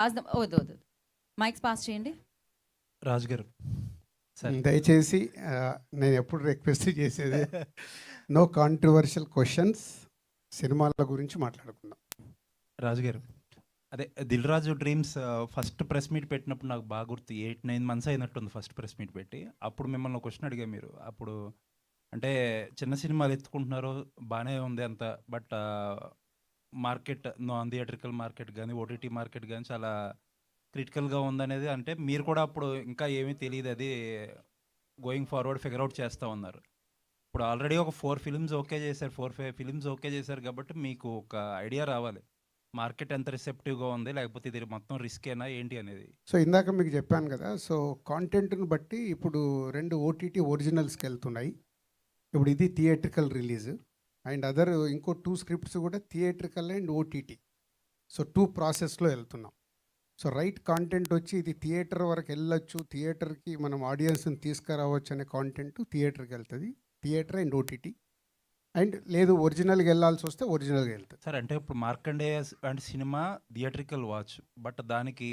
వద్దు వద్దు, mics pass చేయండి. రాజు గారు దయచేసి నేను ఎప్పుడు రిక్వెస్ట్ చేసేది నో కాంట్రవర్షియల్ క్వశ్చన్స్, సినిమాల గురించి మాట్లాడుకుందాం. రాజు గారు, అదే Dil Raju dreams first press meet పెట్టినప్పుడు నాకు బాగా గుర్తు, 8-9 months అయినట్టుంది ఫస్ట్ ప్రెస్ మీట్ పెట్టి. అప్పుడు మిమ్మల్ని ఒక క్వశ్చన్ అడిగా మీరు. అప్పుడు అంటే చిన్న సినిమాలు ఎత్తుకుంటున్నారు బాగానే ఉంది అంత, but market non theatrical market కానీ ఓటీటీ మార్కెట్ కానీ చాలా క్రిటికల్గా ఉందనేది, అంటే మీరు కూడా అప్పుడు ఇంకా ఏమీ తెలియదు, అది గోయింగ్ ఫార్వర్డ్ ఫిగర్ అవుట్ చేస్తూ ఉన్నారు. ఇప్పుడు ఆల్రెడీ ఒక 4 films ఓకే చేశారు, 4-5 films ఓకే చేశారు కాబట్టి మీకు ఒక ఐడియా రావాలి మార్కెట్ ఎంత రిసెప్టివ్గా ఉంది, లేకపోతే ఇది మొత్తం రిస్కేనా ఏంటి అనేది. సో ఇందాక మీకు చెప్పాను కదా, సో కాంటెంట్ని బట్టి ఇప్పుడు 2 ఓటీటీ ఒరిజినల్స్కి వెళ్తున్నాయి. ఇప్పుడు ఇది థియేట్రికల్ రిలీజ్ అండ్ అదర్ ఇంకో 2 scripts కూడా థియేట్రికల్ అండ్ ఓటీటీ. సో 2 ప్రాసెస్లో వెళ్తున్నాం. సో రైట్ కాంటెంట్ వచ్చి ఇది థియేటర్ వరకు వెళ్ళొచ్చు, థియేటర్కి మనం ఆడియన్స్ని తీసుకురావచ్చు అనే కాంటెంట్ థియేటర్కి వెళ్తుంది, థియేటర్ అండ్ ఓటీటీ. అండ్ లేదు ఒరిజినల్గా వెళ్ళాల్సి వస్తే ఒరిజినల్గా వెళ్తుంది. సార్ అంటే ఇప్పుడు మార్కండేయ అంటే సినిమా థియేట్రికల్ వాచ్, బట్ దానికి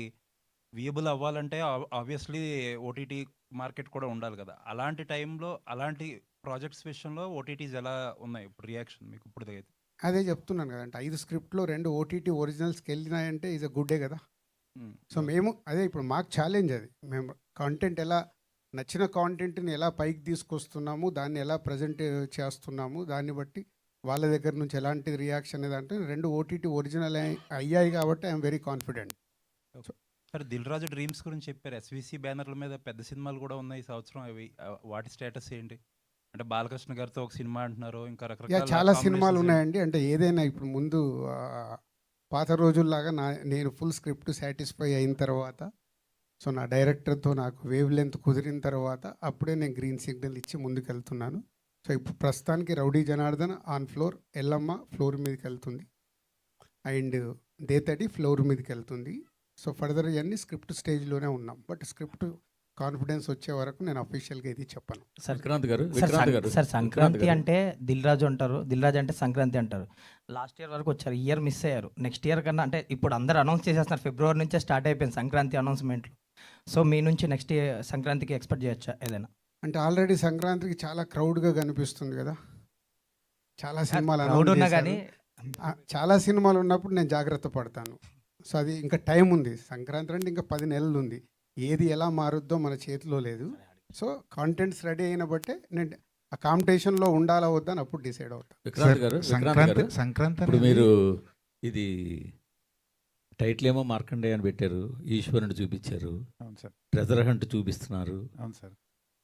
వియబుల్ అవ్వాలంటే ఆబ్వియస్లీ ఓటీటీ మార్కెట్ కూడా ఉండాలి కదా. అలాంటి టైంలో అలాంటి ప్రాజెక్ట్స్ విషయంలో ఓటీటీస్ ఎలా ఉన్నాయి ఇప్పుడు రియాక్షన్ మీకు ఇప్పుడు దగ్గర? అదే చెప్తున్నాను కదా, అంటే 5 scriptలో 2 ఓటీటీ ఒరిజినల్స్కి వెళ్ళినాయంటే ఈజ్ అ గుడ్డే కదా. సో మేము అదే ఇప్పుడు మాకు ఛాలెంజ్ అది, మేము కాంటెంట్ ఎలా నచ్చిన కాంటెంట్ని ఎలా పైకి తీసుకొస్తున్నాము, దాన్ని ఎలా ప్రజెంట్ చేస్తున్నాము, దాన్ని బట్టి వాళ్ళ దగ్గర నుంచి ఎలాంటి రియాక్షన్ అనేది అంటే 2 ఓటీటీ ఒరిజినల్ అయ్యాయి కాబట్టి I'm very confident. Sir Dil Raju dreams గురించి చెప్పారు, ఎస్విసి బ్యానర్ల మీద పెద్ద సినిమాలు కూడా ఉన్నాయి ఈ సంవత్సరం, అవి వాటి స్టేటస్ ఏంటి? అంటే బాలకృష్ణ గారితో ఒక సినిమా అంటున్నారు, ఇంకా రకరకాల చాలా సినిమాలు ఉన్నాయండి. అంటే ఏదైనా ఇప్పుడు ముందు పాత రోజుల్లాగా నేను ఫుల్ స్క్రిప్ట్ సాటిస్ఫై అయిన తర్వాత, సో నా డైరెక్టర్తో నాకు వేవ్ లెంత్ కుదిరిన తర్వాత అప్పుడే నేను గ్రీన్ సిగ్నల్ ఇచ్చి ముందుకు వెళ్తున్నాను. సో ఇప్పుడు ప్రస్తుతానికి rowdy Janardhan on floor, Yellamma floor మీదకి వెళ్తుంది అండ్ దేతడి ఫ్లోర్ మీదకి వెళ్తుంది. సో ఫర్దర్ ఇవన్నీ స్క్రిప్ట్ స్టేజ్లోనే ఉన్నాం, బట్ స్క్రిప్ట్ కాన్ఫిడెన్స్ వచ్చే వరకు నేను అఫీషియల్గా ఇది చెప్పను. సార్ సంక్రాంతి అంటే దిల్ రాజు అంటారు, దిల్ రాజు అంటే సంక్రాంతి అంటారు. లాస్ట్ ఇయర్ వరకు వచ్చారు, ఇయర్ మిస్ అయ్యారు. నెక్స్ట్ ఇయర్ కన్నా అంటే ఇప్పుడు అందరూ అనౌన్స్ చేసేస్తున్నారు, ఫిబ్రవరి నుంచే స్టార్ట్ అయిపోయింది సంక్రాంతి అనౌన్స్మెంట్లు. సో మీ నుంచి నెక్స్ట్ ఇయర్ సంక్రాంతికి ఎక్స్పెక్ట్ చేయొచ్చా ఏదైనా? అంటే ఆల్రెడీ సంక్రాంతికి చాలా క్రౌడ్గా కనిపిస్తుంది కదా, చాలా సినిమాలు ఉన్నా కానీ చాలా సినిమాలు ఉన్నప్పుడు నేను జాగ్రత్త పడతాను. సో అది ఇంకా టైం ఉంది, సంక్రాంతి అంటే ఇంకా 10 నెలలు ఉంది, ఏది ఎలా మారుద్దో మన చేతిలో లేదు. సో కాంటెంట్స్ రెడీ అయిన బట్టే నేను ఆ కాంపిటీషన్లో ఉండాలా వద్దా అని అప్పుడు డిసైడ్ అవుతాను. సంక్రాంతి మీరు ఇది టైటిల్ ఏమో మార్కండేయ అని పెట్టారు, ఈశ్వరుని చూపించారు, ట్రెజర్ హంట్ చూపిస్తున్నారు. అవును సార్.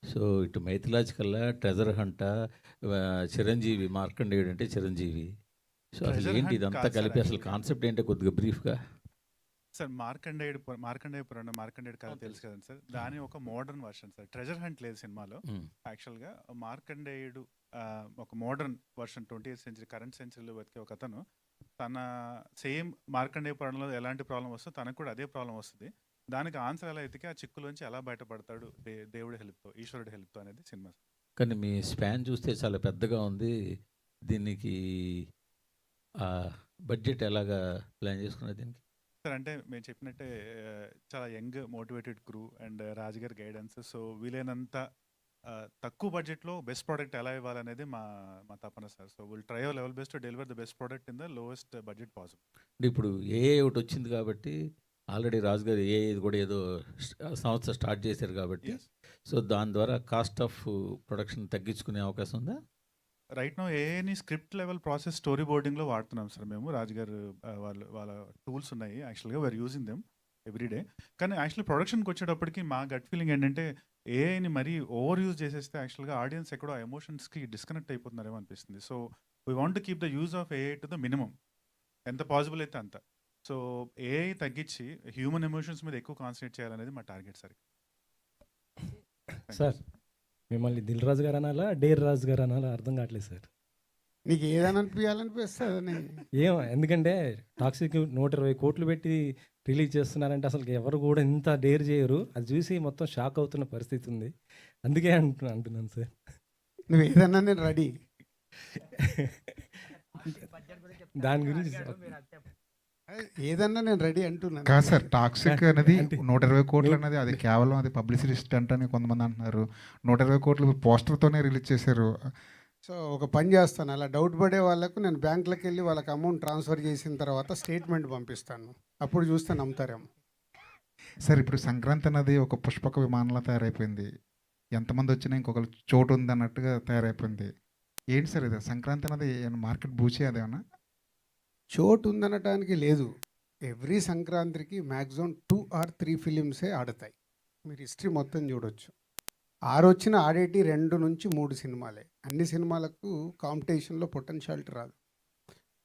సో ఇటు మైథలాజికల్లా ట్రెజర్ హంట, చిరంజీవి మార్కండేయుడు అంటే చిరంజీవి. సో అసలు ఏంటి ఇదంతా కలిపి అసలు కాన్సెప్ట్ ఏంటో కొద్దిగా బ్రీఫ్గా సార్. మార్కండేయుడు పురాణం, మార్కండేయుడు కథ తెలుసు కదండి సార్, దాని ఒక modern version sir. Treasure hunt లేదు సినిమాలో. యాక్చువల్గా మార్కండేయుడు ఒక modern version, 20th century current సెంచరీలో బతికే ఒక అతను, తన సేమ్ మార్కండేయ పురాణంలో ఎలాంటి ప్రాబ్లం వస్తుందో తనకు కూడా అదే ప్రాబ్లం వస్తుంది. దానికి ఆన్సర్ ఎలా ఎతికి ఆ చిక్కులోంచి ఎలా బయటపడతాడు దేవుడి హెల్ప్తో, ఈశ్వరుడి హెల్ప్తో అనేది సినిమా. కానీ మీ స్పాన్ చూస్తే చాలా పెద్దగా ఉంది, దీనికి బడ్జెట్ ఎలాగా ప్లాన్ చేసుకున్నారు దీనికి? సార్ అంటే మేము చెప్పినట్టే చాలా యంగ్ మోటివేటెడ్ క్రూ అండ్ రాజుగారి గైడెన్స్. సో వీలైనంత తక్కువ బడ్జెట్లో బెస్ట్ ప్రోడక్ట్ ఎలా ఇవ్వాలనేది మా తపన sir. So will try our level best to deliver the best product in the lowest budget possible. అంటే ఇప్పుడు ఒకటి వచ్చింది కాబట్టి ఆల్రెడీ రాజుగారు ఇది కూడా ఏదో సంస్థ స్టార్ట్ చేశారు కాబట్టి, సో దాని ద్వారా కాస్ట్ ఆఫ్ ప్రొడక్షన్ తగ్గించుకునే అవకాశం ఉందా? రైట్ నో ఏఎని స్క్రిప్ట్ లెవెల్ ప్రాసెస్ స్టోరీ బోర్డింగ్లో వాడుతున్నాం సార్ మేము. రాజుగారు వాళ్ళ టూల్స్ ఉన్నాయి యాక్చువల్గా, వీఆర్ యూజింగ్ దెమ్ ఎవ్రీడే. కానీ యాక్చువల్లీ ప్రొడక్షన్కి వచ్చేటప్పటికి మా గట్ ఫీలింగ్ ఏంటంటే ఏఐని మరీ ఓవర్ యూజ్ చేసేస్తే యాక్చువల్గా ఆడియన్స్ ఎక్కడో ఎమోషన్స్కి డిస్కనెక్ట్ అయిపోతున్నారేమో అనిపిస్తుంది. So we want to keep the use of AI to the minimum, ఎంత పాసిబుల్ అయితే అంత. సో ఏఐ తగ్గించి హ్యూమన్ ఎమోషన్స్ మీద ఎక్కువ కాన్సన్ట్రేట్ చేయాలనేది మా టార్గెట్ సార్. సార్ మిమ్మల్ని దిల్ రాజు గారు అనాలా, డేర్ రాజు గారు అనాలా అర్థం కావట్లేదు సార్. నీకు ఏదైనా అనిపించాలనిపిస్తుంది ఏమో, ఎందుకంటే టాక్సిక్ 120 కోట్లు పెట్టి రిలీజ్ చేస్తున్నారంటే అసలు ఎవరు కూడా ఇంత డేర్ చేయరు. అది చూసి మొత్తం షాక్ అవుతున్న పరిస్థితి ఉంది, అందుకే అంటున్నాను సార్. నువ్వు ఏదన్నా నేను రెడీ. దాని గురించి ఏదన్నా నేను రెడీ అంటున్నాను. కాదు సార్, టాక్సిక్ అనేది అంటే 120 కోట్లు అనేది అది కేవలం అది పబ్లిసిటీ స్టంట్ అని కొంతమంది అంటున్నారు. 120 కోట్లు పోస్టర్తోనే రిలీజ్ చేశారు. సో ఒక పని చేస్తాను, అలా డౌట్ పడే వాళ్ళకు నేను బ్యాంకులకు వెళ్ళి వాళ్ళకి అమౌంట్ ట్రాన్స్ఫర్ చేసిన తర్వాత స్టేట్మెంట్ పంపిస్తాను, అప్పుడు చూస్తే నమ్ముతారేమో. సార్ ఇప్పుడు సంక్రాంతి అనేది ఒక పుష్పక విమానంలో తయారైపోయింది. ఎంతమంది వచ్చినా ఇంకొకరు చోటు ఉంది అన్నట్టుగా తయారైపోయింది. ఏంటి సార్ ఇది సంక్రాంతి అనేది మార్కెట్ బూచే అదేమన్నా? చోటు ఉందనటానికి లేదు. ఎవ్రీ సంక్రాంతికి మ్యాక్సిమం 2 or 3 ఫిలిమ్సే ఆడతాయి. మీరు హిస్టరీ మొత్తం చూడొచ్చు. వచ్చిన ఆడేటి 2 నుంచి 3 సినిమాలే. అన్ని సినిమాలకు కాంపిటీషన్లో పొటెన్షియాలిటీ రాదు.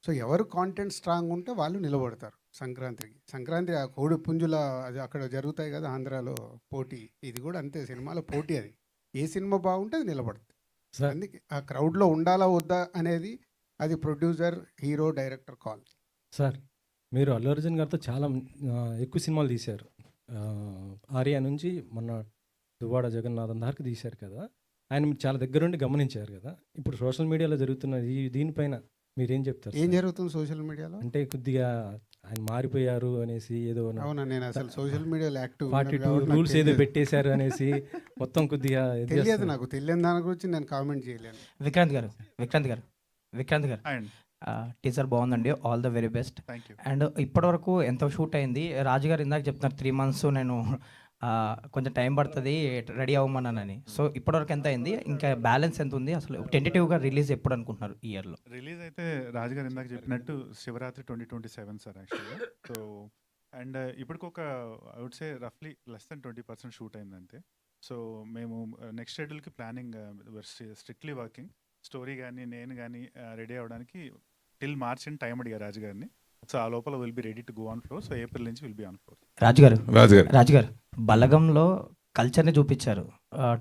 సో ఎవరు కాంటెంట్ స్ట్రాంగ్ ఉంటే వాళ్ళు నిలబడతారు సంక్రాంతికి. సంక్రాంతి ఆ కోడి పుంజుల అది అక్కడ జరుగుతాయి కదా ఆంధ్రాలో పోటీ, ఇది కూడా అంతే, సినిమాల పోటీ. అది ఏ సినిమా బాగుంటే అది నిలబడుతుంది. సార్ అందుకే ఆ క్రౌడ్లో ఉండాలా వద్దా అనేది అది producer, hero, director call. Sir మీరు అల్లు అర్జున్ గారితో చాలా ఎక్కువ సినిమాలు తీశారు. ఆర్యా నుంచి మొన్న దువ్వాడ జగన్నాథం దాకా తీశారు కదా. ఆయన మీరు చాలా దగ్గరుండి గమనించారు కదా. ఇప్పుడు సోషల్ మీడియాలో జరుగుతున్న దీనిపైన మీరేం చెప్తారు ఏం సార్? జరుగుతుంది సోషల్ మీడియాలో? అంటే కొద్దిగా ఆయన మారిపోయారు అనేసి ఏదో అవునా, నేను అసలు సోషల్ మీడియాలో యాక్టివ్ 42 రూల్స్ ఏదో పెట్టేశారు అనేసి మొత్తం కొద్దిగా ఇది తెలియదు. చేస్తున్నారు. నాకు తెలియని దాని గురించి నేను కామెంట్ చేయలేను. విక్రాంత్ గారు అండ్ టీజర్ బాగుందండి, all the very best. Thank you. And ఇప్పటివరకు ఎంత షూట్ అయింది? రాజుగారు ఇందాక చెప్తున్నారు 3 months నేను కొంచెం టైం పడుతుంది రెడీ అవ్వమన్నానని. సో ఇప్పటివరకు ఎంత అయింది, ఇంకా బ్యాలెన్స్ ఎంత ఉంది, అసలు టెంటేటివ్గా రిలీజ్ ఎప్పుడు అనుకుంటున్నారు ఈ ఇయర్లో? రిలీజ్ అయితే రాజుగారు ఇందాక చెప్పినట్టు శివరాత్రి 2027 సార్ యాక్చువల్గా. సో అండ్ ఇప్పటికొక ఐ వుడ్ సే రఫ్లీ లెస్ దెన్ 20% షూట్ అయిందంతే. సో మేము నెక్స్ట్ షెడ్యూల్కి ప్లానింగ్ స్ట్రిక్ట్లీ వర్కింగ్. స్టోరీ కానీ నేను కానీ రెడీ అవ్వడానికి టిల్ మార్చ్ అని టైం అడిగారు రాజుగారిని. సో ఆ లోపల will be ready to go on floor. So April నుంచి విల్ బి ఆన్ ఫ్లోర్. రాజుగారు బలగంలో కల్చర్ని చూపించారు,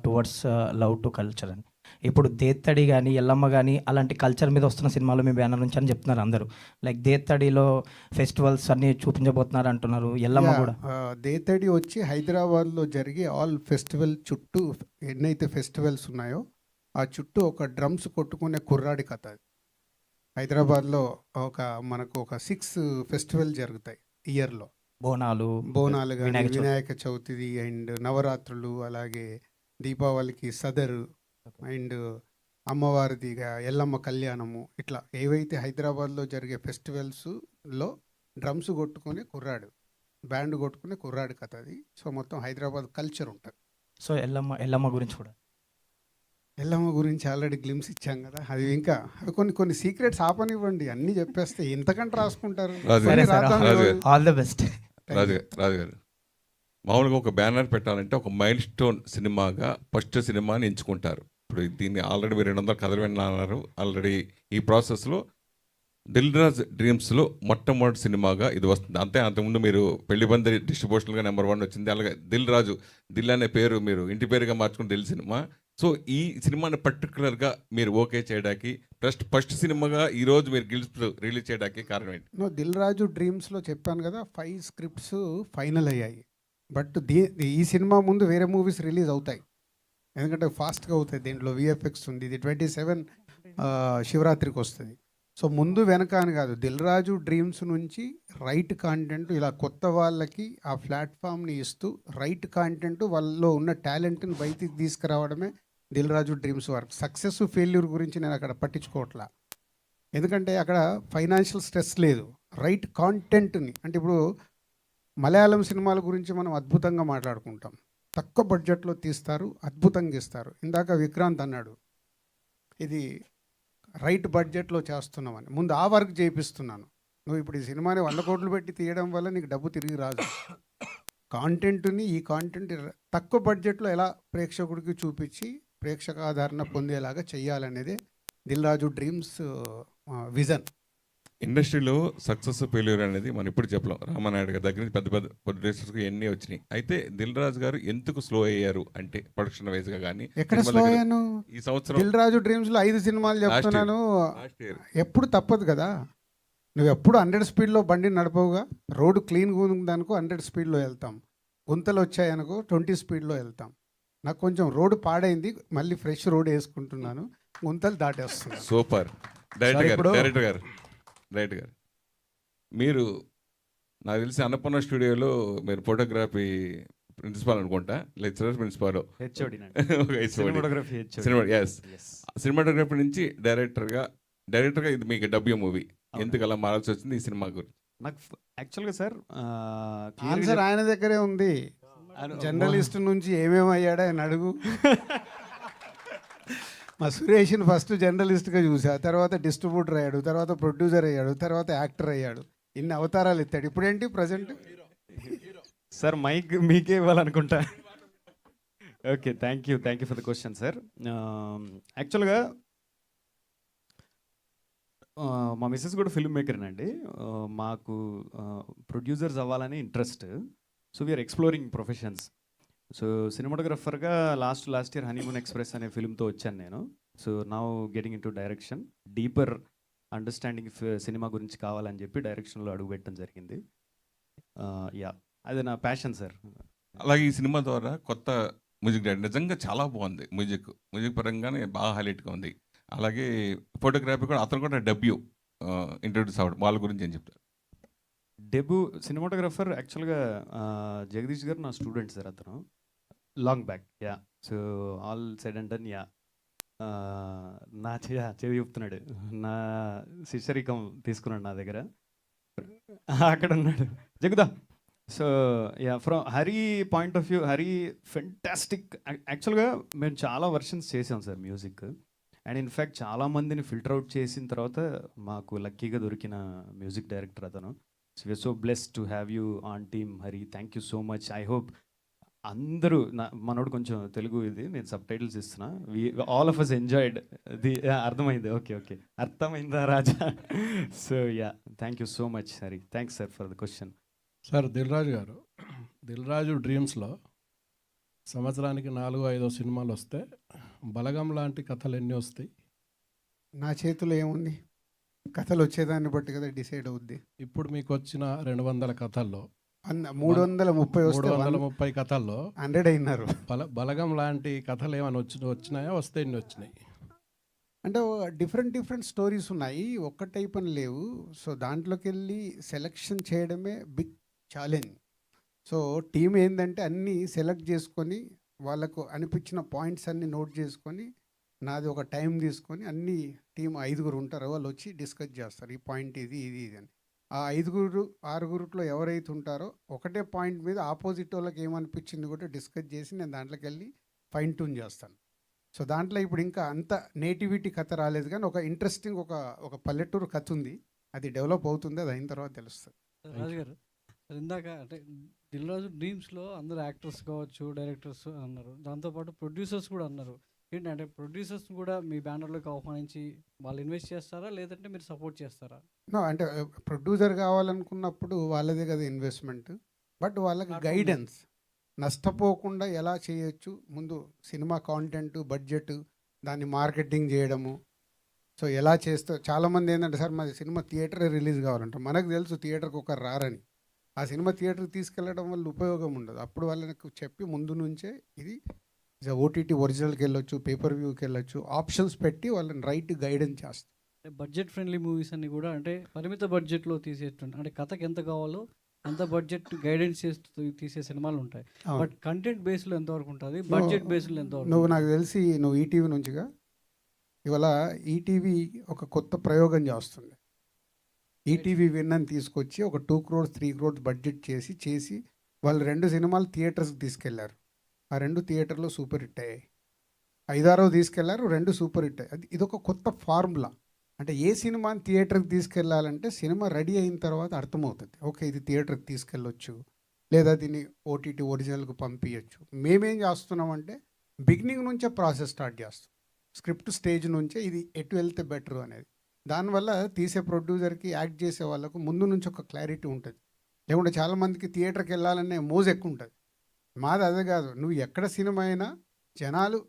టువర్డ్స్ లవ్ టు కల్చర్ అని. ఇప్పుడు దేత్తడి కానీ ఎల్లమ్మ కానీ అలాంటి కల్చర్ మీద వస్తున్న సినిమాలు మీ బ్యానర్ నుంచి అని చెప్తున్నారు అందరూ. లైక్ దేత్తడిలో ఫెస్టివల్స్ అన్ని చూపించబోతున్నారు అంటున్నారు, ఎల్లమ్మ కూడా. దేతడి వచ్చి హైదరాబాద్లో జరిగే ఆల్ ఫెస్టివల్ చుట్టూ ఎన్నైతే ఫెస్టివల్స్ ఉన్నాయో ఆ చుట్టూ ఒక డ్రమ్స్ కొట్టుకునే కుర్రాడి కథ అది. హైదరాబాద్లో మనకు ఒక 6 ఫెస్టివల్ జరుగుతాయి ఇయర్లో. బోనాలు కానీ, వినాయక చవితి. వినాయక చవితిది అండ్ నవరాత్రులు, అలాగే దీపావళికి సదరు అండ్ అమ్మవారిదిగా ఎల్లమ్మ కళ్యాణము, ఇట్లా ఏవైతే హైదరాబాద్లో జరిగే ఫెస్టివల్స్లో డ్రమ్స్ కొట్టుకునే కుర్రాడు, బ్యాండ్ కొట్టుకునే కుర్రాడు కథ అది. సో మొత్తం హైదరాబాద్ కల్చర్ ఉంటుంది. సో ఎల్లమ్మ గురించి కూడా. ఎల్లమ్మ గురించి ఆల్రెడీ గ్లిమ్స్ ఇచ్చాం కదా, అది ఇంకా అవి కొన్ని సీక్రెట్స్ ఆపనివ్వండి, అన్నీ చెప్పేస్తే ఎంతకంటే రాసుకుంటారు. సరే సార్, రాద్దాం ఈరోజు. All the best. రాజుగారు మామూలుగా ఒక బ్యానర్ పెట్టాలంటే ఒక మైల్ స్టోన్ సినిమాగా ఫస్ట్ సినిమాని ఎంచుకుంటారు. ఇప్పుడు దీన్ని ఆల్రెడీ మీరు 200 కథలు విన్నారు. ఆల్రెడీ ఈ ప్రాసెస్లో దిల్ రాజు డ్రీమ్స్లో మొట్టమొదటి సినిమాగా ఇది వస్తుంది. అంతే, అంతకుముందు మీరు పెళ్లి బందరి డిస్ట్రిబ్యూషన్గా నెంబర్ 1 వచ్చింది. అలాగే దిల్ రాజు, దిల్ అనే పేరు మీరు ఇంటి పేరుగా మార్చుకుని దిల్ సినిమా. సో ఈ సినిమాని పర్టికులర్గా మీరు ఓకే చేయడానికి ఫస్ట్ సినిమాగా ఈరోజు మీరు గిల్స్ రిలీజ్ చేయడానికి కారణం ఏంటి? దిల్ రాజు డ్రీమ్స్లో చెప్పాను కదా 5 స్క్రిప్ట్స్ ఫైనల్ అయ్యాయి. బట్ ఈ సినిమా ముందు వేరే మూవీస్ రిలీజ్ అవుతాయి, ఎందుకంటే ఫాస్ట్గా అవుతాయి. దీంట్లో విఎఫ్ఎక్స్ ఉంది. ఇది 27 శివరాత్రికి వస్తుంది. సో ముందు వెనక అని కాదు, దిల్ రాజు డ్రీమ్స్ నుంచి రైట్ కాంటెంట్ ఇలా కొత్త వాళ్ళకి ఆ ప్లాట్ఫామ్ని ఇస్తూ రైట్ కాంటెంట్ వాళ్ళలో ఉన్న టాలెంట్ని బయటికి తీసుకురావడమే Dil Raju dreams work. Success failure గురించి నేను అక్కడ పట్టించుకోవట్లా, ఎందుకంటే అక్కడ ఫైనాన్షియల్ స్ట్రెస్ లేదు. రైట్ కాంటెంట్ని, అంటే ఇప్పుడు మలయాళం సినిమాల గురించి మనం అద్భుతంగా మాట్లాడుకుంటాం, తక్కువ బడ్జెట్లో తీస్తారు, అద్భుతంగా ఇస్తారు. ఇందాక విక్రాంత్ అన్నాడు ఇది రైట్ బడ్జెట్లో చేస్తున్నామని. ముందు ఆ వర్క్ చేయిస్తున్నాను. నువ్వు ఇప్పుడు ఈ సినిమాని 100 కోట్లు పెట్టి తీయడం వల్ల నీకు డబ్బు తిరిగి రాదు. కాంటెంట్ని, ఈ కాంటెంట్ తక్కువ బడ్జెట్లో ఎలా ప్రేక్షకుడికి చూపించి ప్రేక్షక ఆదరణ పొందేలాగా చెయ్యాలనేదే దిల్ రాజు డ్రీమ్స్ విజన్. ఇండస్ట్రీలో సక్సెస్ ఫెయిల్యూర్ అనేది మనం ఇప్పుడు చెప్పలేం. రామానాయుడు గారి దగ్గర నుంచి పెద్ద పెద్ద ప్రొడ్యూసర్స్కి ఎన్ని వచ్చినాయి. అయితే దిల్ రాజు గారు ఎందుకు స్లో అయ్యారు అంటే ప్రొడక్షన్ వైజ్గా కానీ ఎక్కడ స్లో అయ్యాను? ఈ సంవత్సరం దిల్ రాజు డ్రీమ్స్లో 5 సినిమాలు చెప్తున్నాను. లాస్ట్ ఇయర్ ఎప్పుడు తప్పదు కదా, నువ్వు ఎప్పుడు 100 స్పీడ్లో బండి నడపవుగా. రోడ్డు క్లీన్గా ఉందనుకో 100 స్పీడ్లో వెళ్తాం, గుంతలు వచ్చాయనుకో 20 స్పీడ్లో వెళ్తాం. నాకు కొంచెం రోడ్డు పాడైంది, మళ్ళీ ఫ్రెష్ రోడ్ వేసుకుంటున్నాను, గుంతలు దాటేస్తున్నాను. సూపర్. డైరెక్టర్ గారు మీరు నాకు తెలిసి అన్నపూర్ణ స్టూడియోలో మీరు ఫోటోగ్రఫీ ప్రిన్సిపాల్ అనుకుంటా, లెక్చరర్ ప్రిన్సిపాల్, సినిమా సినిమాటోగ్రఫీ నుంచి డైరెక్టర్గా ఇది మీకు డబ్ల్యూ మూవీ, ఎందుకు అలా మారాల్సి వచ్చింది ఈ సినిమా గురించి? నాకు యాక్చువల్గా సార్ ఆన్సర్ ఆయన దగ్గరే ఉంది. జర్నలిస్ట్ నుంచి ఏమేమి అయ్యాడో ఆయన అడుగు. మా సురేష్ని ఫస్ట్ జర్నలిస్ట్గా చూసా, తర్వాత డిస్ట్రిబ్యూటర్ అయ్యాడు, తర్వాత ప్రొడ్యూసర్ అయ్యాడు, తర్వాత యాక్టర్ అయ్యాడు. ఇన్ని అవతారాలు ఎత్తాడు. ఇప్పుడేంటి ప్రజెంట్? సార్ మైక్ మీకే ఇవ్వాలనుకుంటా. Okay, thank you for the question sir. యాక్చువల్గా మా మిస్సెస్ కూడా ఫిల్మ్ మేకర్నండి. మాకు ప్రొడ్యూసర్స్ అవ్వాలని interest. So we are exploring professions. So సినిమాటోగ్రఫర్గా లాస్ట్ ఇయర్ హనీమూన్ ఎక్స్ప్రెస్ అనే ఫిల్మ్తో వచ్చాను నేను. So now getting into direction, deeper understanding cinema గురించి కావాలని చెప్పి డైరెక్షన్లో అడుగు పెట్టడం జరిగింది. యా, అది నా ప్యాషన్ సార్. అలాగే ఈ సినిమా ద్వారా కొత్త మ్యూజిక్ డైరెక్టర్ నిజంగా చాలా బాగుంది. మ్యూజిక్ పరంగానే బాగా హైలైట్గా ఉంది. అలాగే ఫోటోగ్రఫీ కూడా, అతను కూడా డెబ్యూ ఇంట్రొడ్యూస్ అవ్వడం, వాళ్ళ గురించి ఏం చెప్తారు? డెబ్యూ సినిమాటోగ్రఫర్ యాక్చువల్గా జగదీష్ గారు నా స్టూడెంట్ సార్. అతను long back. Yeah, so all said and done. Yeah, నా చెవి చెప్తున్నాడు, నా శిష్యరికం తీసుకున్నాడు నా దగ్గర. అక్కడ ఉన్నాడు Jagada. So yeah, from Hari point of view, Hari fantastic. యాక్చువల్గా మేము చాలా వర్షన్స్ చేసాం సార్ మ్యూజిక్. అండ్ ఇన్ఫ్యాక్ట్ చాలామందిని ఫిల్టర్ అవుట్ చేసిన తర్వాత మాకు లక్కీగా దొరికిన మ్యూజిక్ డైరెక్టర్ అతను. So we are so blessed to have you on team Hari. Thank you so much. I hope అందరూ మనోడు కొంచెం తెలుగు ఇది నేను సబ్ టైటిల్స్ ఇస్తున్నా. All of us enjoyed the. అర్థమైంది. ఓకే, అర్థమైందా Raja? So yeah, thank you so much Hari. Thanks sir for the question. Sir, Dil Raju గారు, దిల్రాజు డ్రీమ్స్లో సంవత్సరానికి 4-5 సినిమాలు వస్తే బలగం లాంటి కథలు ఎన్ని వస్తాయి? నా చేతిలో ఏముంది? కథలు వచ్చేదాన్ని బట్టి కదా డిసైడ్ అవుద్ది. ఇప్పుడు మీకు వచ్చిన 200 కథల్లో 330 కథల్లో 100 అయినారు. బలగం లాంటి కథలు ఏమైనా వచ్చినాయా? వస్తే ఎన్ని వచ్చినాయి? అంటే డిఫరెంట్ స్టోరీస్ ఉన్నాయి, ఒక్క టైప్ అని లేవు. సో దాంట్లోకి వెళ్ళి సెలెక్షన్ చేయడమే బిగ్ ఛాలెంజ్. సో టీం ఏంటంటే అన్నీ సెలెక్ట్ చేసుకొని వాళ్ళకు అనిపించిన పాయింట్స్ అన్నీ నోట్ చేసుకొని, నాది ఒక టైం తీసుకొని అన్ని టీం 5 ఉంటారు, వాళ్ళు వచ్చి డిస్కస్ చేస్తారు, ఈ పాయింట్ ఇది అని. ఆ 5-6 ఎవరైతే ఉంటారో ఒకటే పాయింట్ మీద ఆపోజిట్ వాళ్ళకి ఏమనిపించింది కూడా డిస్కస్ చేసి నేను దాంట్లోకి వెళ్ళి ఫైన్ ట్యూన్ చేస్తాను. సో దాంట్లో ఇప్పుడు ఇంకా అంత నేటివిటీ కథ రాలేదు, కానీ ఒక ఇంట్రెస్టింగ్ ఒక పల్లెటూరు కథ ఉంది. అది డెవలప్ అవుతుంది, అది అయిన తర్వాత తెలుస్తుంది. రాజుగారు, ఇందాక అంటే దిల్రాజు డ్రీమ్స్లో అందరు యాక్టర్స్ కావచ్చు, డైరెక్టర్స్ అన్నారు, దాంతోపాటు ప్రొడ్యూసర్స్ కూడా అన్నారు. ఏంటంటే ప్రొడ్యూసర్స్ కూడా మీ బ్యానర్లోకి ఆహ్వానించి వాళ్ళు ఇన్వెస్ట్ చేస్తారా, లేదంటే మీరు సపోర్ట్ చేస్తారా? అంటే ప్రొడ్యూసర్ కావాలనుకున్నప్పుడు వాళ్ళదే కదా ఇన్వెస్ట్మెంట్, బట్ వాళ్ళకి గైడెన్స్, నష్టపోకుండా ఎలా చేయొచ్చు, ముందు సినిమా కాంటెంట్, బడ్జెట్, దాన్ని మార్కెటింగ్ చేయడము. సో ఎలా చేస్తే చాలామంది ఏంటంటే సార్ మాది సినిమా థియేటర్ రిలీజ్ కావాలంటారు. మనకు తెలుసు థియేటర్కి ఒకరు రారని. ఆ సినిమా థియేటర్కి తీసుకెళ్ళడం వల్ల ఉపయోగం ఉండదు. అప్పుడు వాళ్ళకి చెప్పి ముందు నుంచే ఇది ఓటీటీ ఒరిజినల్కి వెళ్ళొచ్చు, పేపర్ వ్యూకి వెళ్ళొచ్చు, ఆప్షన్స్ పెట్టి వాళ్ళని రైట్ గైడెన్స్ చేస్తాం. బడ్జెట్ ఫ్రెండ్లీ మూవీస్ అన్ని కూడా అంటే పరిమిత బడ్జెట్లో తీసేటువంటి, అంటే కథకి ఎంత కావాలో అంత బడ్జెట్ గైడెన్స్ చేస్తూ తీసే సినిమాలు ఉంటాయి. బట్ కంటెంట్ బేస్లో ఎంతవరకు ఉంటుంది, బడ్జెట్ బేస్లో ఎంతవరకు? నువ్వు నాకు తెలిసి నువ్వు ఈటీవీ నుంచిగా, ఇవాళ ఈటీవీ ఒక కొత్త ప్రయోగం చేస్తుంది. ఈటీవీ విన్ అని తీసుకొచ్చి ఒక 2 crores 3 crores బడ్జెట్ చేసి వాళ్ళు 2 సినిమాలు థియేటర్స్కి తీసుకెళ్లారు. ఆ 2 థియేటర్లో సూపర్ హిట్ అయ్యాయి. 5-6 తీసుకెళ్లారు, 2 సూపర్ హిట్ అయ్యాయి. ఇదొక కొత్త ఫార్ములా. అంటే ఏ సినిమాని థియేటర్కి తీసుకెళ్లాలంటే సినిమా రెడీ అయిన తర్వాత అర్థమవుతుంది, ఓకే ఇది థియేటర్కి తీసుకెళ్ళొచ్చు, లేదా దీన్ని ఓటీటీ ఒరిజినల్కి పంపించచ్చు. మేమేం చేస్తున్నామంటే బిగినింగ్ నుంచే ప్రాసెస్ స్టార్ట్ చేస్తాం, స్క్రిప్ట్ స్టేజ్ నుంచే ఇది ఎటు వెళ్తే బెటర్ అనేది. దానివల్ల తీసే ప్రొడ్యూసర్కి, యాక్ట్ చేసే వాళ్ళకు ముందు నుంచి ఒక క్లారిటీ ఉంటుంది. లేకుంటే చాలామందికి థియేటర్కి వెళ్ళాలనే మోజు ఎక్కువ ఉంటుంది. మాది అదే కాదు, నువ్వు ఎక్కడ సినిమా అయినా జనాలు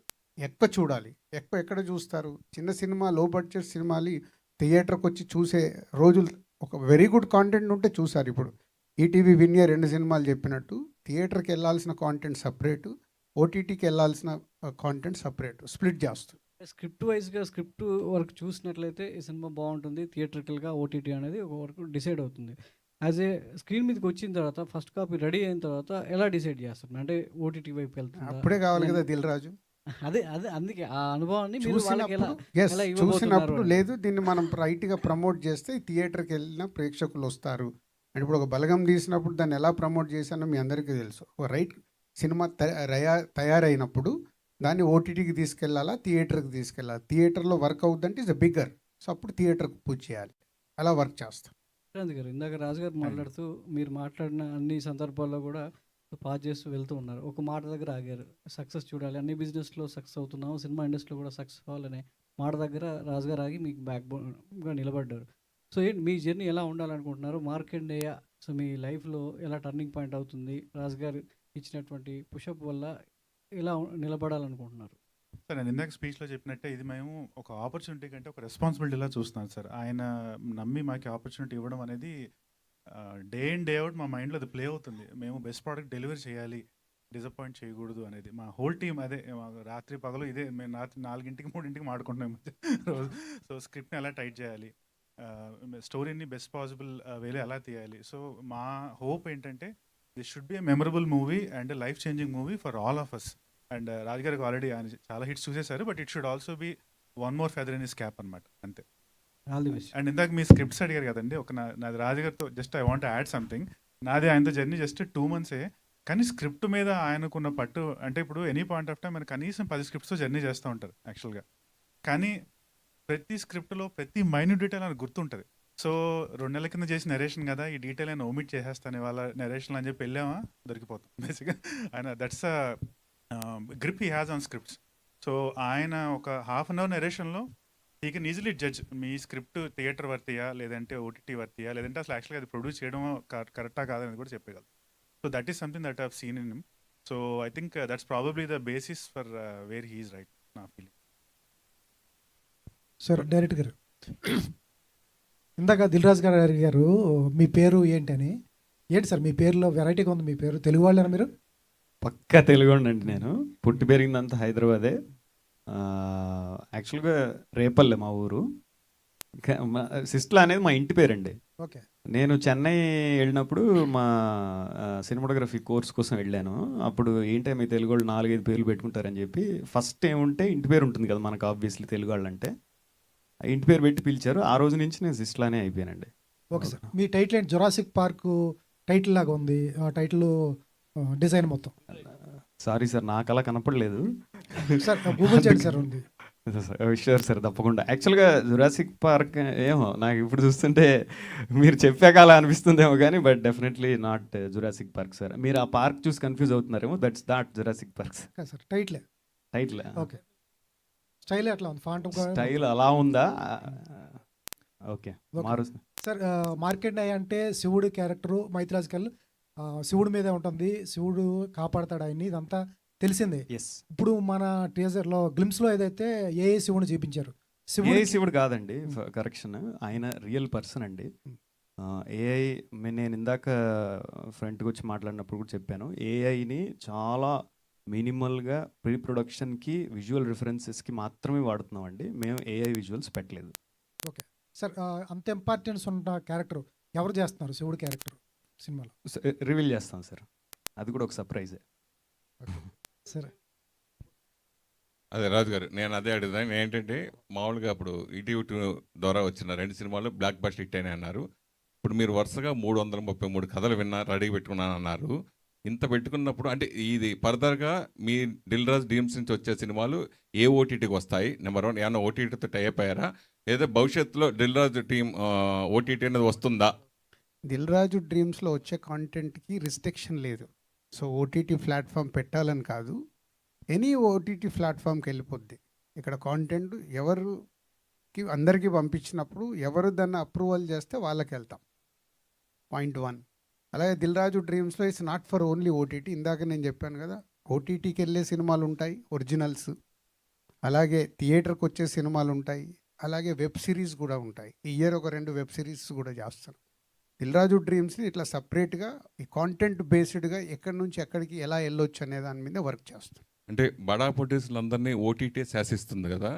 చూడాలి, ఎక్కడ చూస్తారు. చిన్న సినిమా, లో బడ్జెట్ సినిమాలు థియేటర్కి వచ్చి చూసే రోజులు, ఒక వెరీ గుడ్ కాంటెంట్ ఉంటే చూసారు. ఇప్పుడు ఈటీవీ విన్యే 2 సినిమాలు చెప్పినట్టు థియేటర్కి వెళ్ళాల్సిన కాంటెంట్ సపరేటు, ఓటీటీకి వెళ్ళాల్సిన కాంటెంట్ సపరేటు, స్ప్లిట్ చేస్తుంది. స్క్రిప్ట్ వైజ్గా స్క్రిప్ట్ వర్క్ చూసినట్లయితే ఈ సినిమా బాగుంటుంది, థియేటర్కల్గా ఓటీటీ అనేది ఒక వరకు డిసైడ్ అవుతుంది. యాజ్ ఏ స్క్రీన్ మీదకి వచ్చిన తర్వాత ఫస్ట్ కాపీ రెడీ అయిన తర్వాత ఎలా డిసైడ్ చేస్తారు? అంటే ఓటీటీ వైపు వెళ్తుందా? అప్పుడే కావాలి కదా దిల్ రాజు. అదే అదే అందుకే ఆ అనుభవాన్ని మీరు వాళ్ళకి ఎలా Yes, ఎలా ఇవ్వబోతున్నారు చూసినప్పుడు అని. లేదు దీన్ని మనం రైట్గా ప్రమోట్ చేస్తే థియేటర్కి వెళ్ళిన ప్రేక్షకులు వస్తారు. అంటే ఇప్పుడు ఒక బలగం తీసినప్పుడు దాన్ని ఎలా ప్రమోట్ చేశానో మీ అందరికీ తెలుసు. ఒక రైట్ సినిమా తయారైనప్పుడు దాన్ని ఓటీటీకి తీసుకెళ్ళాలా, థియేటర్కి తీసుకెళ్ళాలి. థియేటర్లో వర్క్ అవుద్దంటే ఇస్ బిగ్గర్. సో అప్పుడు థియేటర్కి పూజ చేయాలి. అలా వర్క్ చేస్తాం. శ్రీకాంత్ గారు, ఇందాక రాజు గారు మాట్లాడుతూ మీరు మాట్లాడిన అన్ని సందర్భాల్లో కూడా పాజ్ చేస్తూ వెళ్తూ ఉన్నారు. ఒక మాట దగ్గర ఆగారు, సక్సెస్ చూడాలి, అన్ని బిజినెస్లో సక్సెస్ అవుతున్నాము, సినిమా ఇండస్ట్రీలో కూడా సక్సెస్ అవ్వాలనే మాట దగ్గర రాజు గారు ఆగి మీకు బ్యాక్ బోన్గా నిలబడ్డారు. సో ఏంటి మీ జర్నీ ఎలా ఉండాలనుకుంటున్నారు? మార్కండేయ సో మీ లైఫ్లో ఎలా టర్నింగ్ పాయింట్ అవుతుంది? రాజు గారు ఇచ్చినటువంటి పుషప్ వల్ల ఎలా నిలబడాలనుకుంటున్నారు? సార్ నేను ఇందాక స్పీచ్లో చెప్పినట్టే ఇది మేము ఒక ఆపర్చునిటీ కంటే ఒక రెస్పాన్సిబిలిటీలా చూస్తున్నాను సార్. ఆయన నమ్మి మాకు ఆపర్చునిటీ ఇవ్వడం అనేది డే ఇన్ డే అవుట్ మా మైండ్లో అది ప్లే అవుతుంది. మేము బెస్ట్ ప్రోడక్ట్ డెలివరీ చేయాలి, డిసప్పాయింట్ చేయకూడదు అనేది మా హోల్ టీమ్ అదే రాత్రి పగలు ఇదే. మేము రాత్రి 4ంటికి 3ంటికి మాడుకుంటున్నాం రోజు. సో స్క్రిప్ట్ని ఎలా టైట్ చేయాలి, స్టోరీని బెస్ట్ పాసిబుల్ వేలో ఎలా తీయాలి. సో మా హోప్ ఏంటంటే this should be a memorable movie and life changing movie for all of us. And Raju గారికి ఆల్రెడీ ఆయన చాలా హిట్స్ చూసేశారు, but it should also be one more feather in his cap అనమాట, అంతే. All the best. అండ్ ఇందాక మీ scripts అడిగారు కదండి, నాది రాజు గారితో just I want add something. నాది ఆయనతో జర్నీ జస్ట్ 2 months, కానీ స్క్రిప్ట్ మీద ఆయనకున్న పట్టు అంటే ఇప్పుడు ఎనీ పాయింట్ ఆఫ్ టైం ఆయన కనీసం 10 scripts జర్నీ చేస్తూ ఉంటారు యాక్చువల్గా. కానీ ప్రతి స్క్రిప్ట్లో ప్రతి మైన్యూట్ డీటెయిల్ ఆయన గుర్తుంటుంది. సో 2 నెలల కింద చేసిన నెరేషన్ కదా, ఈ డీటెయిల్ ఆయన ఓమిట్ చేసేస్తాను వాళ్ళ నెరేషన్ అని చెప్పి వెళ్ళామా దొరికిపోతాం బేసిక్గా. ఆయన that's a grip he has on scripts. So ఆయన ఒక హాఫ్ అన్ అవర్ నెరేషన్లో హీ కెన్ ఈజీలీ జడ్జ్ మీ స్క్రిప్ట్ థియేటర్ వర్తియా లేదంటే ఓటీటీ వర్తియా లేదంటే అసలు యాక్చువల్గా అది ప్రొడ్యూస్ చేయడం కరెక్టా కాదని కూడా చెప్పగలరు. So that is something that I have seen in him. So I think that's probably the basis for where he is right, నా ఫీలింగ్. సార్ డైరెక్టర్ గారు, ఇందాక దిల్ రాజు గారు అడిగారు మీ పేరు ఏంటని. ఏంటి సార్ మీ పేరులో వెరైటీగా ఉంది? మీ పేరు తెలుగు వాళ్ళేనా మీరు? పక్కా తెలుగు అండి. నేను పుట్టి పెరిగిందంతా హైదరాబాదే. యాక్చువల్గా రేపల్లె మా ఊరు. సిస్ట్లా అనేది మా ఇంటి పేరండి. ఓకే. నేను చెన్నై వెళ్ళినప్పుడు మా సినిమాటోగ్రఫీ కోర్స్ కోసం వెళ్ళాను. అప్పుడు ఏంటంటే మీ తెలుగు వాళ్ళు 4-5 పేర్లు పెట్టుకుంటారని చెప్పి ఫస్ట్ ఏముంటే ఇంటి పేరు ఉంటుంది కదా మనకు, ఆబ్వియస్లీ తెలుగు వాళ్ళు అంటే ఇంటి పేరు పెట్టి పిలిచారు. ఆ రోజు నుంచి నేను సిస్ట్లానే అయిపోయానండి. Okay sir. మీ టైటిల్ ఏంటి? జురాసిక్ పార్క్ టైటిల్ లాగా ఉంది ఆ టైటిల్ డిజైన్ మొత్తం. సారీ సార్, నాకు అలా కనపడలేదు సార్. గూగుల్ చేయండి సార్. ఉంది షూర్ సార్, తప్పకుండా. యాక్చువల్గా జురాసిక్ పార్క్ ఏమో నాకు ఇప్పుడు చూస్తుంటే మీరు చెప్పాక అలా అనిపిస్తుందేమో కానీ but definitely not Jurassic Park sir. మీరు ఆ పార్క్ చూసి కన్ఫ్యూజ్ అవుతున్నారేమో, that's not Jurassic Park sir. Title title okay. Style ఎట్లా ఉంది? ఫాంట్ స్టైల్ అలా ఉందా? ఓకే మారు సార్. మార్కండేయ అంటే శివుడు క్యారెక్టరు మైథలాజికల్, శివుడి మీదే ఉంటుంది, శివుడు కాపాడతాడు ఆయన్ని, ఇదంతా తెలిసిందే. ఇప్పుడు మన టీజర్లో గ్లిమ్స్లో ఏదైతే ఏ శివుని చూపించారు, శివుడు కాదండి, కరెక్షన్, ఆయన రియల్ పర్సన్ అండి. ఏఐ నేను ఇందాక ఫ్రంట్కి వచ్చి మాట్లాడినప్పుడు కూడా చెప్పాను, ఏఐని చాలా మినిమల్గా ప్రీ ప్రొడక్షన్కి విజువల్ రిఫరెన్సెస్కి మాత్రమే వాడుతున్నాం అండి. మేము ఏఐ విజువల్స్ పెట్టలేదు. Okay sir. అంత ఇంపార్టెన్స్ ఉన్న క్యారెక్టర్ ఎవరు చేస్తున్నారు? శివుడు క్యారెక్టర్ సినిమాలో రివీల్ చేస్తాం సార్, అది కూడా ఒక సర్ప్రైజే. సరే అదే రాజు గారు, నేను అదే అడుగుతాను. ఏంటంటే మామూలుగా ఇప్పుడు ఈటీవీ ద్వారా వచ్చిన 2 సినిమాలు బ్లాక్ బస్టర్ హిట్ అయినాయి అన్నారు. ఇప్పుడు మీరు వరుసగా 333 కథలు రెడీ పెట్టుకున్నాను అన్నారు. ఇంత పెట్టుకున్నప్పుడు అంటే ఇది ఫర్దర్గా మీ దిల్ రాజు డ్రీమ్స్ నుంచి వచ్చే సినిమాలు ఏ ఓటీటీకి వస్తాయి? నెంబర్ 1, ఏమన్నా ఓటీటీతో టైప్ అయ్యారా? లేదా భవిష్యత్తులో దిల్ రాజు టీమ్ ఓటీటీ అనేది వస్తుందా? దిల్ రాజు డ్రీమ్స్లో వచ్చే కాంటెంట్కి రిస్ట్రిక్షన్ లేదు. సో ఓటీటీ ప్లాట్ఫామ్ పెట్టాలని కాదు, ఎనీ ఓటీటీ ప్లాట్ఫామ్కి వెళ్ళిపోద్ది. ఇక్కడ కాంటెంట్ ఎవరికి అందరికీ పంపించినప్పుడు ఎవరు దాన్ని అప్రూవల్ చేస్తే వాళ్ళకి వెళ్తాం. పాయింట్ 1. అలాగే దిల్ రాజు డ్రీమ్స్లో it's not for only OTT. ఇందాక నేను చెప్పాను కదా, ఓటీటీకి వెళ్ళే సినిమాలు ఉంటాయి ఒరిజినల్స్, అలాగే థియేటర్కి వచ్చే సినిమాలు ఉంటాయి, అలాగే వెబ్ సిరీస్ కూడా ఉంటాయి. ఈ ఇయర్ ఒక 2 వెబ్ సిరీస్ కూడా చేస్తాను. దిల్ రాజు డ్రీమ్స్ని ఇట్లా సపరేట్గా ఈ కాంటెంట్ బేస్డ్గా ఎక్కడి నుంచి ఎక్కడికి ఎలా వెళ్ళొచ్చు అనే దాని మీద వర్క్ చేస్తాం. అంటే బడా ప్రొడ్యూసర్లు అందరినీ ఓటీటీ శాసిస్తుంది కదా,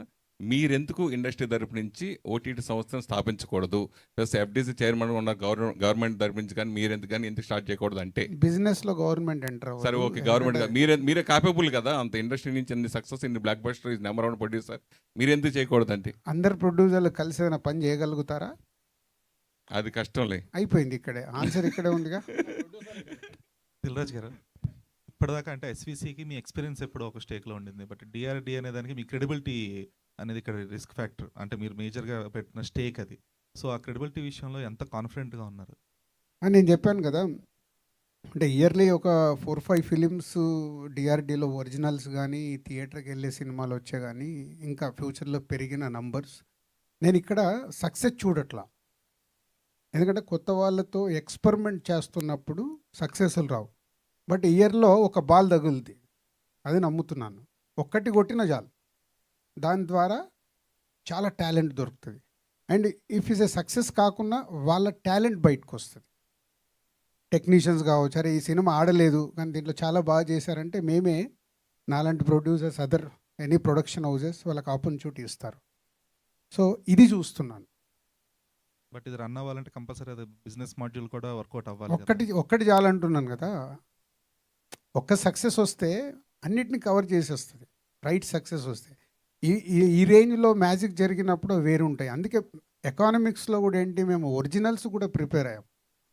మీరెందుకు ఇండస్ట్రీ తరపు నుంచి ఓటీటీ సంస్థను స్థాపించకూడదు, ప్లస్ ఎఫ్డీసీ చైర్మన్ ఉన్న గవర్నమెంట్ తరపు నుంచి కానీ మీరెందుకు కానీ ఎందుకు స్టార్ట్ చేయకూడదు అంటే? బిజినెస్లో గవర్నమెంట్ ఎంటర్ సరే ఓకే, గవర్నమెంట్ మీరే కాపబుల్ కదా, అంత ఇండస్ట్రీ నుంచి అన్ని సక్సెస్, ఇన్ని block buster, is number 1 producer, మీరు ఎందుకు చేయకూడదంటే? అందరు ప్రొడ్యూసర్లు కలిసి ఏదైనా పని చేయగలుగుతారా? అది కష్టంలే. అయిపోయింది, ఇక్కడే ఆన్సర్ ఇక్కడే ఉందిగా. దిల్రాజ్ గారు, ఇప్పటిదాకా అంటే ఎస్విసికి మీ ఎక్స్పీరియన్స్ ఎప్పుడో ఒక స్టేక్లో ఉండింది, బట్ డిఆర్డి అనే దానికి మీ క్రెడిబిలిటీ అనేది ఇక్కడ రిస్క్ ఫ్యాక్టర్, అంటే మీరు మేజర్గా పెట్టిన స్టేక్ అది. సో ఆ క్రెడిబిలిటీ విషయంలో ఎంత కాన్ఫిడెంట్గా ఉన్నారు? నేను చెప్పాను కదా, అంటే ఇయర్లీ ఒక 4-5 ఫిలిమ్స్ డిఆర్డీలో ఒరిజినల్స్ కానీ థియేటర్కి వెళ్ళే సినిమాలు వచ్చే కానీ ఇంకా ఫ్యూచర్లో పెరిగిన నంబర్స్. నేను ఇక్కడ సక్సెస్ చూడట్లా, ఎందుకంటే కొత్త వాళ్ళతో ఎక్స్పెరిమెంట్ చేస్తున్నప్పుడు సక్సెస్లు రావు. బట్ ఇయర్లో ఒక బాల్ తగులుద్ది, అది నమ్ముతున్నాను. ఒక్కటి కొట్టిన చాలు, దాని ద్వారా చాలా టాలెంట్ దొరుకుతుంది. And if is a success కాకుండా వాళ్ళ టాలెంట్ బయటకు వస్తుంది. టెక్నీషియన్స్ కావచ్చు, అరే ఈ సినిమా ఆడలేదు కానీ దీంట్లో చాలా బాగా చేశారంటే మేమే నాలాంటి producers, other any production houses వాళ్ళకి ఆపర్చునిటీ ఇస్తారు. సో ఇది చూస్తున్నాను. బట్ ఇది రన్ అవ్వాలంటే కంపల్సరీ అది బిజినెస్ మాడ్యూల్ కూడా వర్కౌట్ అవ్వాలి కదా. ఒక్కటి చాలంటున్నాను కదా, ఒక్క సక్సెస్ వస్తే అన్నిటిని కవర్ చేసేస్తుంది. రైట్ సక్సెస్ వస్తే ఈ రేంజ్లో మ్యాజిక్ జరిగినప్పుడు వేరు ఉంటాయి. అందుకే ఎకానమిక్స్లో కూడా ఏంటి, మేము ఒరిజినల్స్ కూడా ప్రిపేర్ అయ్యాం,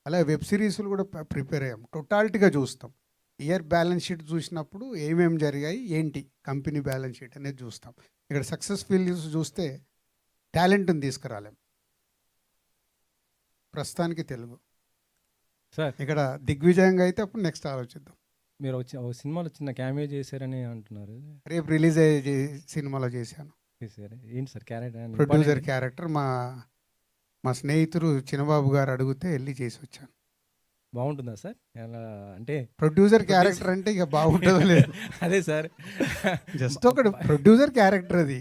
అలాగే వెబ్ సిరీస్లు కూడా ప్రిపేర్ అయ్యాం. టోటాలిటీగా చూస్తాం. ఇయర్ బ్యాలెన్స్ షీట్ చూసినప్పుడు ఏమేమి జరిగాయి ఏంటి, కంపెనీ బ్యాలెన్స్ షీట్ అనేది చూస్తాం. ఇక్కడ సక్సెస్ ఫెయిల్యూర్స్ చూస్తే టాలెంట్ని తీసుకురాలేం. ప్రస్తుతానికి తెలుగు సార్ ఇక్కడ దిగ్విజయంగా అయితే అప్పుడు నెక్స్ట్ ఆలోచిద్దాం. మీరు ఒక సినిమాలో చిన్న క్యామియో చేశారని అంటున్నారు. రేపు రిలీజ్ అయ్యే సినిమాలో చేశాను. చేశారు ఏంటి సార్ క్యారెక్టర్? ప్రొడ్యూసర్ క్యారెక్టర్ మా స్నేహితుడు చిన్నబాబు గారు అడిగితే వెళ్ళి చేసి వచ్చాను. బాగుంటుందా సార్? ఎలా అంటే ప్రొడ్యూసర్ క్యారెక్టర్ అంటే ఇక బాగుంటుందో లేదు. అదే సార్, జస్ట్ ఒకటి ప్రొడ్యూసర్ క్యారెక్టర్ అది.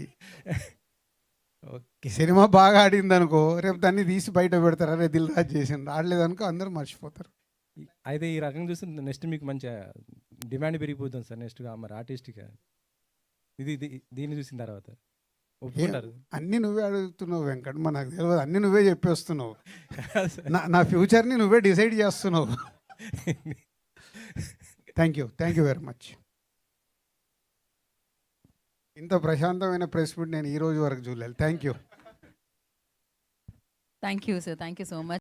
ఓకే, సినిమా బాగా ఆడింది అనుకో, రేపు దాన్ని తీసి బయట పెడతారు, అరే దిల్ రాజు చేసింది. ఆడలేదనుకో అందరూ మర్చిపోతారు. అయితే ఈ రకంగా చూస్తే నెక్స్ట్ మీకు మంచి డిమాండ్ పెరిగిపోతుంది సార్ నెక్స్ట్గా మరి ఆర్టిస్ట్గా. దీన్ని చూసిన తర్వాత ఒప్పుకుంటారు? అన్నీ నువ్వే అడుగుతున్నావు వెంకట్, నాకు తెలియదు. అన్నీ నువ్వే చెప్పేస్తున్నావు. నా ఫ్యూచర్ని నువ్వే డిసైడ్ చేస్తున్నావు. Thank you very much. ఇంత ప్రశాంతమైన ప్రెస్ మీట్ నేను ఈ రోజు వరకు చూడలేదు. Thank you sir, thank you so much.